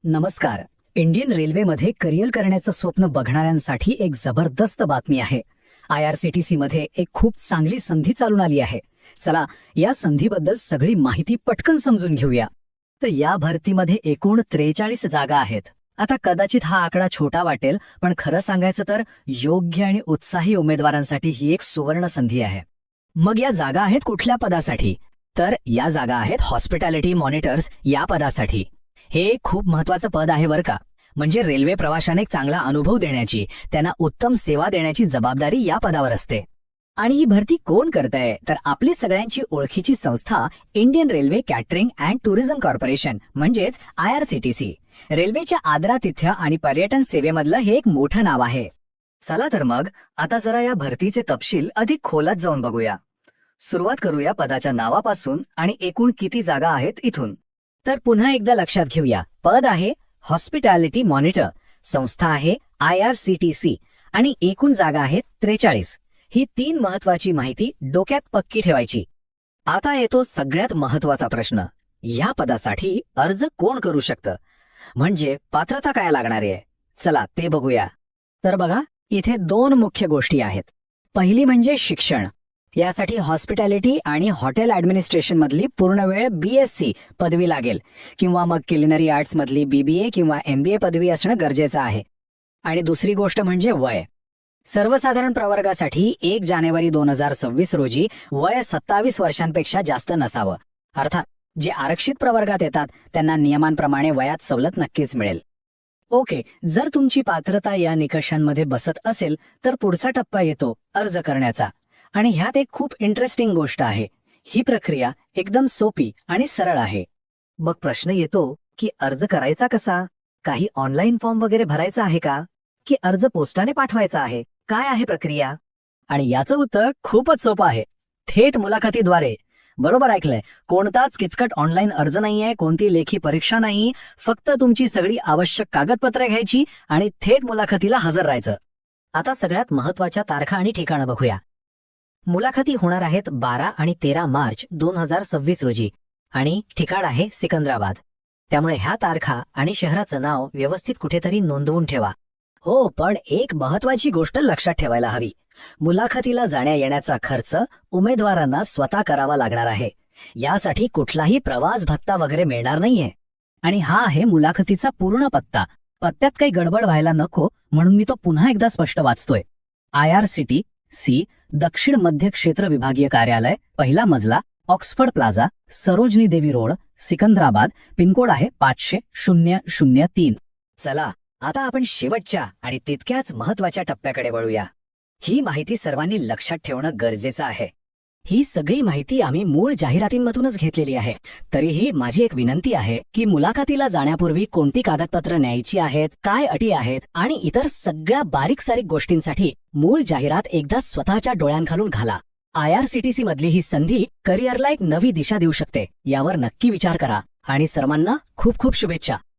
नमस्कार. इंडियन रेल्वेमध्ये करिअर करण्याचं स्वप्न बघणाऱ्यांसाठी एक जबरदस्त बातमी आहे. IRCTC मध्ये एक खूप चांगली संधी चालून आली आहे. चला या संधीबद्दल सगळी माहिती पटकन समजून घेऊया. तर या भरतीमध्ये एकूण 43 जागा आहेत. आता कदाचित हा आकडा छोटा वाटेल, पण खरं सांगायचं तर योग्य आणि उत्साही उमेदवारांसाठी ही एक सुवर्ण संधी आहे. मग या जागा आहेत कुठल्या पदासाठी? तर या जागा आहेत हॉस्पिटॅलिटी मॉनिटर्स या पदासाठी. हे खूप महत्वाचं पद आहे बरं का. म्हणजे रेल्वे प्रवाशांना एक चांगला अनुभव देण्याची, त्यांना उत्तम सेवा देण्याची जबाबदारी या पदावर असते. आणि ही भरती कोण करतंय? तर आपली सगळ्यांची ओळखीची संस्था Indian railway catering and tourism corporation म्हणजेच IRCTC. रेल्वेच्या आदरातिथ्य आणि पर्यटन सेवेमधलं हे एक मोठं नाव आहे. चला तर मग आता जरा या भरतीचे तपशील अधिक खोलात जाऊन बघूया. सुरुवात करूया पदाच्या नावापासून आणि एकूण किती जागा आहेत इथून. तर पुन्हा एकदा लक्षात घेऊया. पद आहे हॉस्पिटॅलिटी मॉनिटर, संस्था आहे IRCTC आणि एकूण जागा आहेत 43. ही 3 महत्वाची माहिती डोक्यात पक्की ठेवायची. आता येतो सगळ्यात महत्वाचा प्रश्न. या पदासाठी अर्ज कोण करू शकतं? म्हणजे पात्रता काय लागणार आहे? चला ते बघूया. तर बघा, इथे 2 मुख्य गोष्टी आहेत. पहिली म्हणजे शिक्षण. यासाठी हॉस्पिटॅलिटी आणि हॉटेल ॲडमिनिस्ट्रेशन मधली पूर्णवेळ BSc पदवी लागेल, किंवा मग क्युलिनरी आर्ट्स मधली BBA किंवा MBA पदवी असणं गरजेचं आहे. आणि दुसरी गोष्ट म्हणजे वय. सर्वसाधारण प्रवर्गासाठी 1 जानेवारी 2026 रोजी वय 27 वर्षांपेक्षा जास्त नसावं. अर्थात जे आरक्षित प्रवर्गात येतात त्यांना नियमांप्रमाणे वयात सवलत नक्कीच मिळेल. ओके, जर तुमची पात्रता या निकषांमध्ये बसत असेल तर पुढचा टप्पा येतो अर्ज करण्याचा. आणि ह्यात एक खूप इंटरेस्टिंग गोष्ट आहे. ही प्रक्रिया एकदम सोपी आणि सरळ आहे. मग प्रश्न येतो की अर्ज करायचा कसा? काही ऑनलाईन फॉर्म वगैरे भरायचा आहे का? की अर्ज पोस्टाने पाठवायचा आहे? काय आहे प्रक्रिया? आणि याचं उत्तर खूपच सोपं आहे. थेट मुलाखतीद्वारे. बरोबर ऐकलंय. कोणताच किचकट ऑनलाईन अर्ज नाहीये, कोणती लेखी परीक्षा नाही. फक्त तुमची सगळी आवश्यक कागदपत्रे घ्यायची आणि थेट मुलाखतीला हजर राहायचं. आता सगळ्यात महत्वाच्या तारखा आणि ठिकाणं बघूया. मुलाखती होणार आहेत 12 आणि 13 मार्च 2026 रोजी आणि ठिकाण आहे सिकंदराबाद. त्यामुळे ह्या तारखा आणि शहराचं नाव व्यवस्थित कुठेतरी नोंदवून ठेवा. हो, पण एक महत्वाची गोष्ट लक्षात ठेवायला हवी. मुलाखतीला जाण्या येण्याचा खर्च उमेदवारांना स्वतः करावा लागणार आहे. यासाठी कुठलाही प्रवास भत्ता वगैरे मिळणार नाहीये. आणि हा आहे मुलाखतीचा पूर्ण पत्ता. पत्त्यात काही गडबड व्हायला नको म्हणून मी तो पुन्हा एकदा स्पष्ट वाचतोय. IRCTC दक्षिण मध्य क्षेत्र विभागीय कार्यालय, 1ला मजला, ऑक्सफर्ड प्लाझा, सरोजनी देवी रोड, सिकंदराबाद. पिनकोड आहे 50003. चला आता आपण शेवटच्या आणि तितक्याच महत्वाच्या टप्प्याकडे वळूया. ही माहिती सर्वांनी लक्षात ठेवणं गरजेचं आहे. ही सगळी माहिती आम्ही मूळ जाहिरातींमधूनच घेतलेली आहे. तरीही माझी एक विनंती आहे की मुलाखतीला जाण्यापूर्वी कोणती कागदपत्र न्यायची आहेत, काय अटी आहेत आणि इतर सगळ्या बारीक सारीक गोष्टींसाठी मूळ जाहिरात एकदा स्वतःच्या डोळ्यांखालून घाला. IRCTC मधली ही संधी करिअरला एक नवी दिशा देऊ शकते. यावर नक्की विचार करा आणि सर्वांना खूप खूप शुभेच्छा.